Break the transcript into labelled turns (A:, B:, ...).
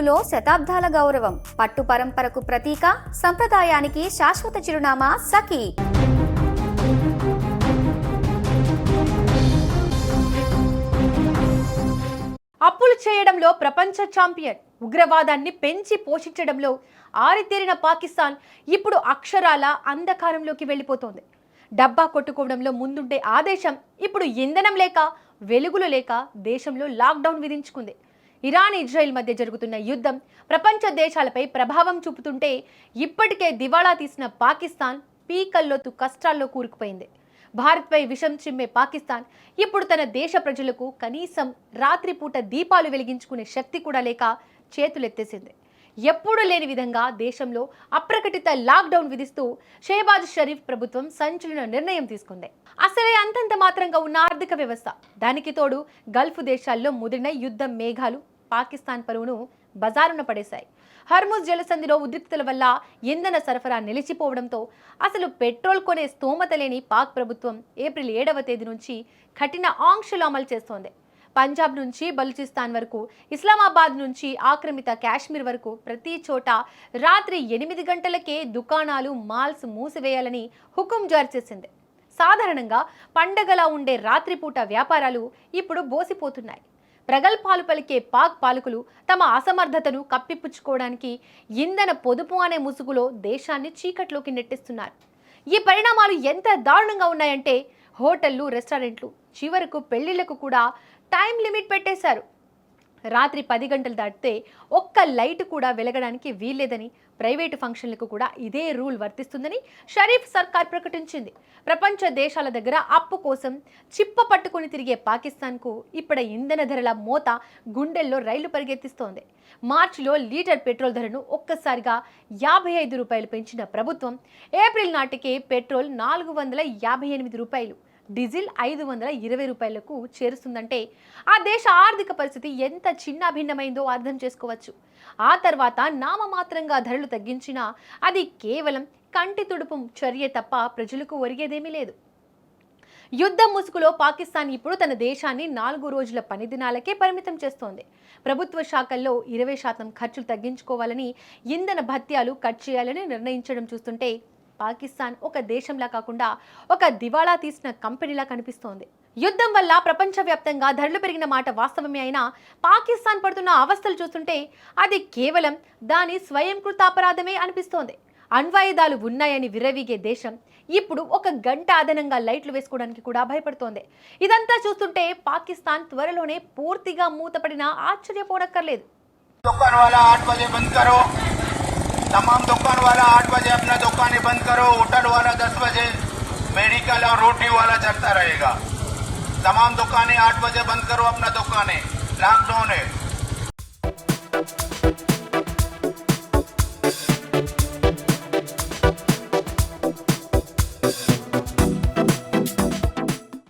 A: ముసుగులో శతాబ్దాల గౌరవం, పట్టు పరంపరకు ప్రతీక, సంప్రదాయానికి శాశ్వత చిరునామా సఖీ.
B: అప్పులు చేయడంలో ప్రపంచ ఛాంపియన్, ఉగ్రవాదాన్ని పెంచి పోషించడంలో ఆరితేరిన పాకిస్తాన్ ఇప్పుడు అక్షరాల అంధకారంలోకి వెళ్ళిపోతోంది. డబ్బా కొట్టుకోవడంలో ముందుండే ఆ దేశం ఇప్పుడు ఇంధనం లేక, వెలుగులు లేక దేశంలో లాక్డౌన్ విధించుకుంది. ఇరాన్ ఇజ్రాయెల్ మధ్య జరుగుతున్న యుద్ధం ప్రపంచ దేశాలపై ప్రభావం చూపుతుంటే ఇప్పటికే దివాళా తీసిన పాకిస్తాన్ పీకల్లోతు కష్టాల్లో కూరుకుపోయింది. భారత్పై విషం చిమ్మే పాకిస్తాన్ ఇప్పుడు తన దేశ ప్రజలకు కనీసం రాత్రిపూట దీపాలు వెలిగించుకునే శక్తి కూడా లేక చేతులెత్తేసింది. ఎప్పుడూ లేని విధంగా దేశంలో అప్రకటిత లాక్డౌన్ విధిస్తూ షెహబాజ్ షరీఫ్ ప్రభుత్వం సంచలన నిర్ణయం తీసుకుంది. అసలే అంతంత మాత్రంగా ఉన్న ఆర్థిక వ్యవస్థ, దానికి తోడు గల్ఫ్ దేశాల్లో ముదిరిన యుద్ధ మేఘాలు పాకిస్తాన్ పరువును బజారున పడేశాయి. హర్ముజ్ జలసంధిలో ఉద్రిక్తతల వల్ల ఇంధన సరఫరా నిలిచిపోవడంతో అసలు పెట్రోల్ కొనే స్తోమత లేని పాక్ ప్రభుత్వం ఏప్రిల్ 7వ తేదీ నుంచి కఠిన ఆంక్షలు అమలు చేస్తోంది. పంజాబ్ నుంచి బలూచిస్తాన్ వరకు, ఇస్లామాబాద్ నుంచి ఆక్రమిత కాశ్మీర్ వరకు ప్రతి చోట రాత్రి 8 గంటలకే దుకాణాలు, మాల్స్ మూసివేయాలని హుకుం జారీ చేసింది. సాధారణంగా పండగలా ఉండే రాత్రిపూట వ్యాపారాలు ఇప్పుడు బోసిపోతున్నాయి. ప్రగల్భాలు పలికే పాక్ పాలకులు తమ అసమర్థతను కప్పిపుచ్చుకోవడానికి ఇంధన పొదుపు అనే ముసుగులో దేశాన్ని చీకట్లోకి నెట్టిస్తున్నారు. ఈ పరిణామాలు ఎంత దారుణంగా ఉన్నాయంటే హోటళ్లు, రెస్టారెంట్లు, చివరకు పెళ్లిళ్లకు కూడా టైం లిమిట్ పెట్టేశారు. రాత్రి 10 గంటలు దాటితే ఒక్క లైట్ కూడా వెలగడానికి వీల్లేదని, ప్రైవేటు ఫంక్షన్లకు కూడా ఇదే రూల్ వర్తిస్తుందని షరీఫ్ సర్కార్ ప్రకటించింది. ప్రపంచ దేశాల దగ్గర అప్పు కోసం చిప్ప పట్టుకుని తిరిగే పాకిస్తాన్కు ఇప్పుడు ఇంధన ధరల మోత గుండెల్లో రైలు పరిగెత్తిస్తోంది. మార్చిలో లీటర్ పెట్రోల్ ధరను ఒక్కసారిగా 55 రూపాయలు పెంచిన ప్రభుత్వం ఏప్రిల్ నాటికి పెట్రోల్ 458 రూపాయలు, డీజిల్ 520 రూపాయలకు చేరుస్తుందంటే ఆ దేశ ఆర్థిక పరిస్థితి ఎంత చిన్నాభిన్నమైందో అర్థం చేసుకోవచ్చు. ఆ తర్వాత నామమాత్రంగా ధరలు తగ్గించినా అది కేవలం కంటి తుడుపు చర్య తప్ప ప్రజలకు ఒరిగేదేమీ లేదు. యుద్ధం ముసుగులో పాకిస్తాన్ ఇప్పుడు తన దేశాన్ని 4 రోజుల పని దినాలకే పరిమితం చేస్తోంది. ప్రభుత్వ శాఖల్లో 20% ఖర్చులు తగ్గించుకోవాలని, ఇంధన భత్యాలు కట్ చేయాలని నిర్ణయించడం చూస్తుంటే పాకిస్తాన్ ఒక దేశంలా కాకుండా ఒక దివాళా తీసిన కంపెనీలా కనిపిస్తోంది. యుద్ధం వల్ల ప్రపంచవ్యాప్తంగా ధరలు పెరిగిన మాట వాస్తవమే అయినా పాకిస్తాన్ పడుతున్న అవస్థలు చూస్తుంటే అది కేవలం దాని స్వయంకృతాపరాధమే అనిపిస్తోంది. అణ్వాయుధాలు ఉన్నాయని విర్రవీగే దేశం ఇప్పుడు 1 గంట అదనంగా లైట్లు వేసుకోవడానికి కూడా భయపడుతోంది. ఇదంతా చూస్తుంటే పాకిస్తాన్ త్వరలోనే పూర్తిగా మూతపడినా ఆశ్చర్యపోనక్కర్లేదు.
C: तमाम दुकान वाला 8 बजे अपना दुकानें बंद करो, होटल वाला 10 बजे, मेडिकल और रोटी वाला चलता रहेगा. तमाम दुकानें 8 बजे बंद करो अपना दुकानें. लॉकडाउन है.